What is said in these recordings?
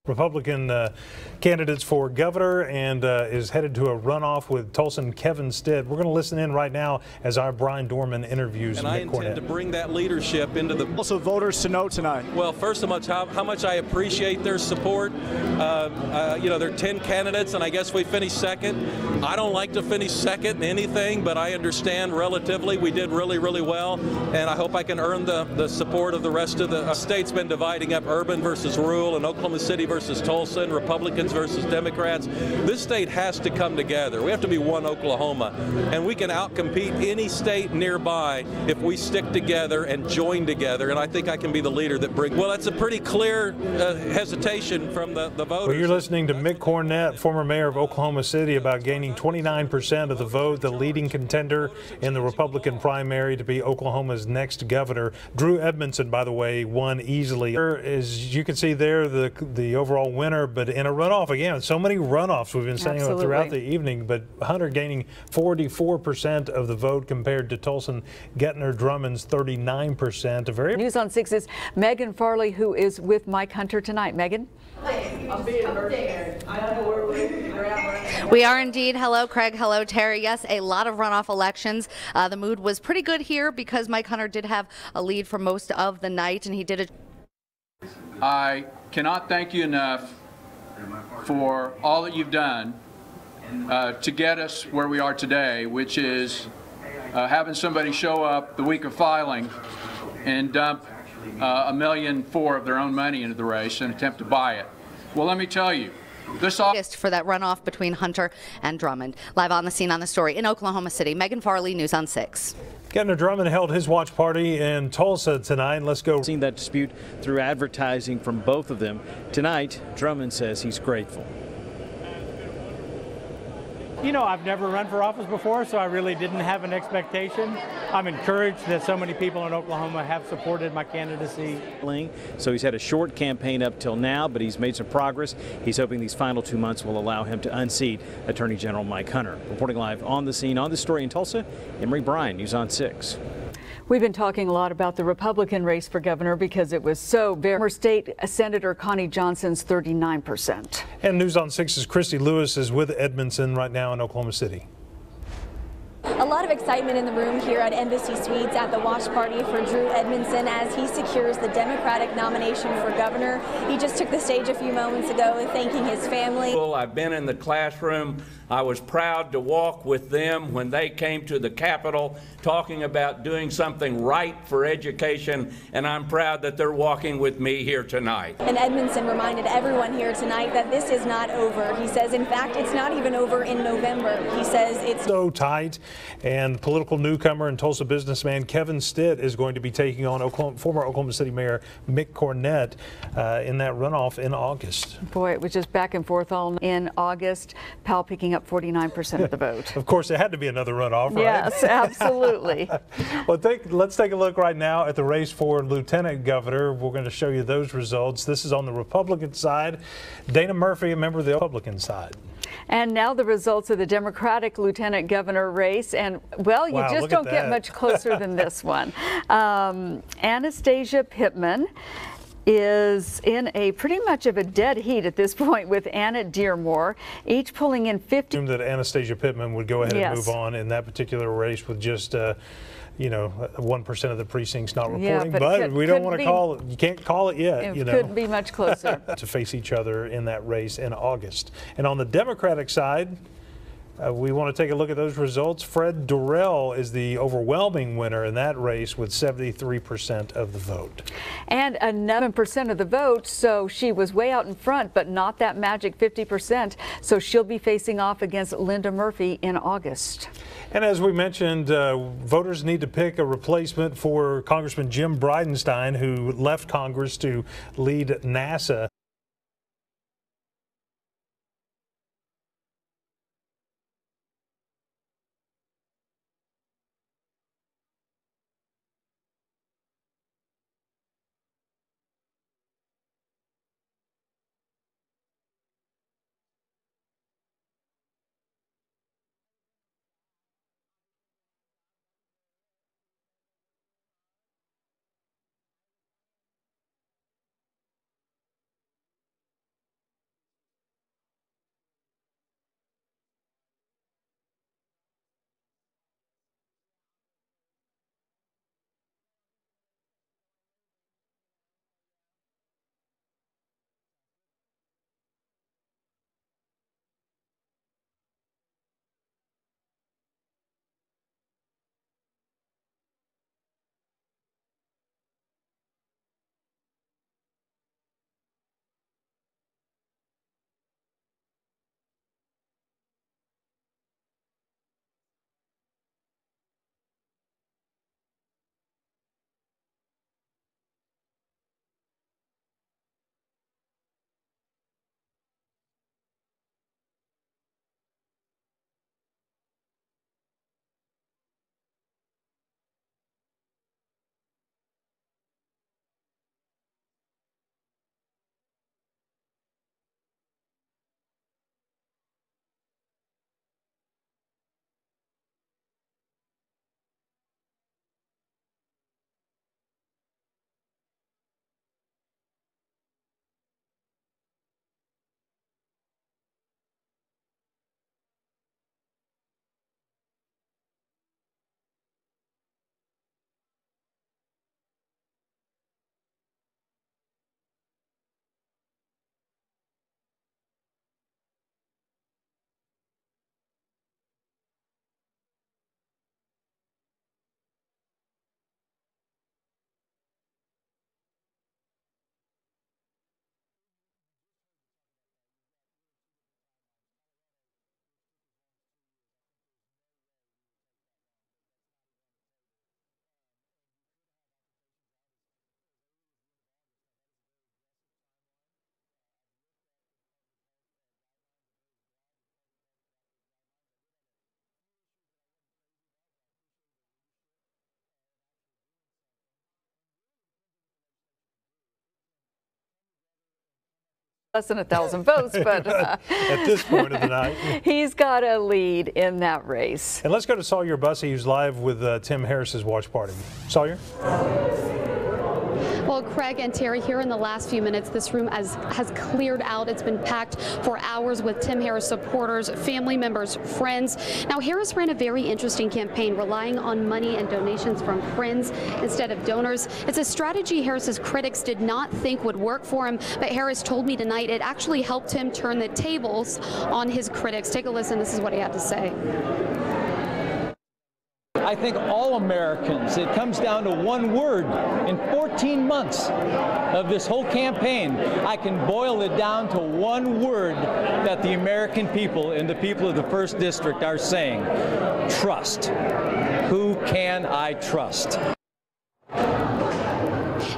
Republican candidates for governor and is headed to a runoff with Tulsan Kevin Stitt. We're going to listen in right now as our Brian Dorman interviews and I intend to bring that leadership into the... Also voters to note tonight. Well, first of all, how much I appreciate their support. You know, there are 10 candidates, and I guess we finished second. I don't like to finish second in anything, but I understand relatively we did really, really well, and I hope I can earn the support of the rest of the state's been dividing up urban versus rural and Oklahoma City versus Tulsa, and Republicans versus Democrats. This state has to come together. We have to be one Oklahoma, and we can outcompete any state nearby if we stick together and join together, and I think I can be the leader that brings. Well, that's a pretty clear hesitation from the voters. Well, you're listening to Mick Cornett, former mayor of Oklahoma City, about gaining 29% of the vote, the leading contender in the Republican primary to be Oklahoma's next governor. Drew Edmondson, by the way, won easily. As you can see there, the overall winner, but in a runoff again. So many runoffs we've been saying throughout the evening, but Hunter gaining 44% of the vote compared to Tulsan Gettner Drummond's 39%. A very News on 6's Megan Farley, who is with Mike Hunter tonight. Megan? We are indeed. Hello, Craig. Hello, Terry. Yes, a lot of runoff elections. The mood was pretty good here because Mike Hunter did have a lead for most of the night, and he did it. I cannot thank you enough for all that you've done to get us where we are today, which is having somebody show up the week of filing and dump $1.4 million of their own money into the race and attempt to buy it. Well, let me tell you, this August for that runoff between Hunter and Drummond. Live on the scene on the story in Oklahoma City, Megan Farley, News on 6. Gettner Drummond held his watch party in Tulsa tonight. Let's go. Seen that dispute through advertising from both of them. Tonight, Drummond says he's grateful. You know, I've never run for office before, so I really didn't have an expectation. I'm encouraged that so many people in Oklahoma have supported my candidacy. So he's had a short campaign up till now, but he's made some progress. He's hoping these final 2 months will allow him to unseat Attorney General Mike Hunter. Reporting live on the scene on this story in Tulsa, Emery Bryan, News on 6. We've been talking a lot about the Republican race for governor because it was so very. Former State Senator Connie Johnson's 39%. And News on 6's Christy Lewis is with Edmondson right now in Oklahoma City. A lot of excitement in the room here at Embassy Suites at the watch party for Drew Edmondson as he secures the Democratic nomination for governor. He just took the stage a few moments ago thanking his family. I've been in the classroom. I was proud to walk with them when they came to the Capitol talking about doing something right for education, and I'm proud that they're walking with me here tonight. And Edmondson reminded everyone here tonight that this is not over. He says, in fact, it's not even over in November. He says it's so tight, and political newcomer and Tulsa businessman Kevin Stitt is going to be taking on former Oklahoma City Mayor Mick Cornett in that runoff in August. Boy, it was just back and forth all in August. Powell picking up 49% of the vote. Of course, it had to be another runoff, right? Yes, absolutely. Well, let's take a look right now at the race for Lieutenant Governor. We're going to show you those results. This is on the Republican side. Dana Murphy, a member of the Republican side. And now the results of the Democratic Lieutenant Governor race. And, well, you just don't get much closer than this one. Anastasia Pittman is in a pretty much of a dead heat at this point with Anna Dearmore, each pulling in 50. That Anastasia Pittman would go ahead and move on in that particular race with just you know, 1% of the precincts not reporting, but we don't want to call it. You can't call it yet. It couldn't be much closer to face each other in that race in August. And on the Democratic side, we want to take a look at those results. Fred Durrell is the overwhelming winner in that race with 73% of the vote. And 11% of the vote, so she was way out in front, but not that magic 50%. So she'll be facing off against Linda Murphy in August. And as we mentioned, voters need to pick a replacement for Congressman Jim Bridenstine, who left Congress to lead NASA. less than 1,000 votes, but at this point of the night, he's got a lead in that race. And let's go to Sawyer Bussey, who's live with Tim Harris's watch party. Sawyer? Well, Craig and Terry, here in the last few minutes, this room has cleared out. It's been packed for hours with Tim Harris supporters, family members, friends. Now, Harris ran a very interesting campaign, relying on money and donations from friends instead of donors. It's a strategy Harris's critics did not think would work for him, but Harris told me tonight it actually helped him turn the tables on his critics. Take a listen. This is what he had to say. I think all Americans, it comes down to one word. In 14 months of this whole campaign, I can boil it down to one word that the American people and the people of the 1st District are saying: trust. Who can I trust?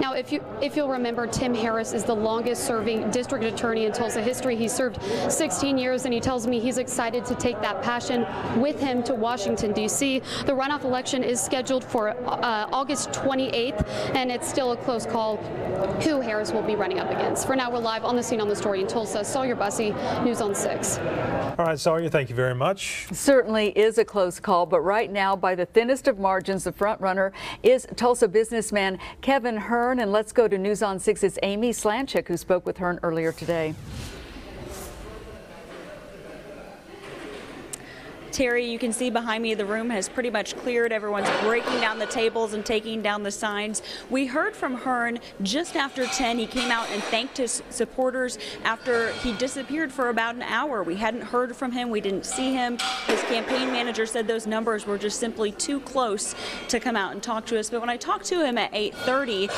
Now, if you'll remember, Tim Harris is the longest serving district attorney in Tulsa history. He served 16 years, and he tells me he's excited to take that passion with him to Washington, D.C. The runoff election is scheduled for August 28th, and it's still a close call who Harris will be running up against. For now, we're live on the scene on the story in Tulsa. Sawyer Bussey, News on 6. All right, Sawyer, thank you very much. Certainly is a close call, but right now, by the thinnest of margins, the front runner is Tulsa businessman Kevin Hearne. And let's go to News on 6's Amy Slanchik, who spoke with Hearne earlier today. Terry, you can see behind me the room has pretty much cleared. Everyone's breaking down the tables and taking down the signs. We heard from Hearne just after 10. He came out and thanked his supporters after he disappeared for about an hour. We hadn't heard from him. We didn't see him. His campaign manager said those numbers were just simply too close to come out and talk to us. But when I talked to him at 8:30,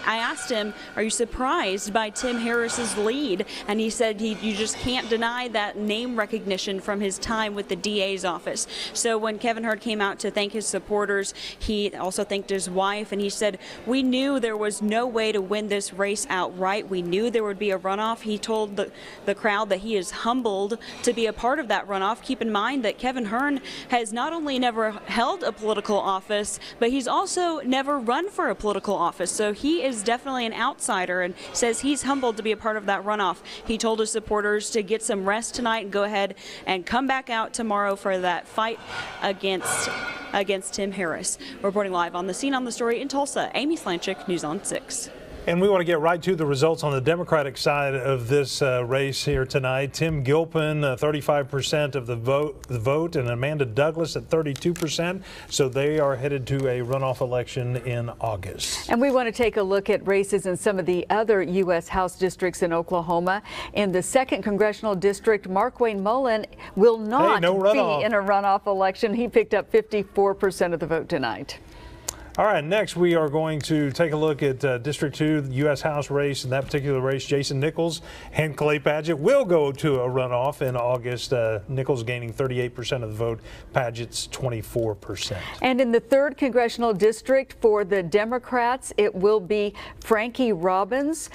I asked him, are you surprised by Tim Harris's lead? And he said you just can't deny that name recognition from his time with the DA's office. So when Kevin Hearne came out to thank his supporters, he also thanked his wife, and he said, we knew there was no way to win this race outright. We knew there would be a runoff. He told the crowd that he is humbled to be a part of that runoff. Keep in mind that Kevin Hearne has not only never held a political office, but he's also never run for a political office. So he is definitely an outsider, and says he's humbled to be a part of that runoff. He told his supporters to get some rest tonight and go ahead and come back out tomorrow for that fight against Tim Harris. Reporting live on the scene on the story in Tulsa, Amy Slanchik, News on 6. And we want to get right to the results on the Democratic side of this race here tonight. Tim Gilpin, 35% of the vote, and Amanda Douglas at 32%. So they are headed to a runoff election in August. And we want to take a look at races in some of the other U.S. House districts in Oklahoma. In the 2nd Congressional District, Markwayne Mullen will not be in a runoff election. He picked up 54% of the vote tonight. All right, next we are going to take a look at District 2, the U.S. House race. In that particular race, Jason Nichols and Clay Padgett will go to a runoff in August. Nichols gaining 38% of the vote, Padgett's 24%. And in the 3rd Congressional District for the Democrats, it will be Frankie Robbins.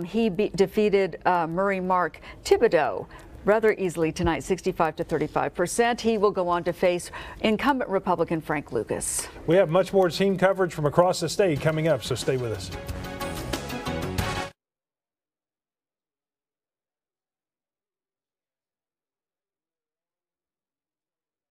He defeated Murray Mark Thibodeau rather easily tonight, 65 to 35%. He will go on to face incumbent Republican Frank Lucas. We have much more team coverage from across the state coming up, so stay with us.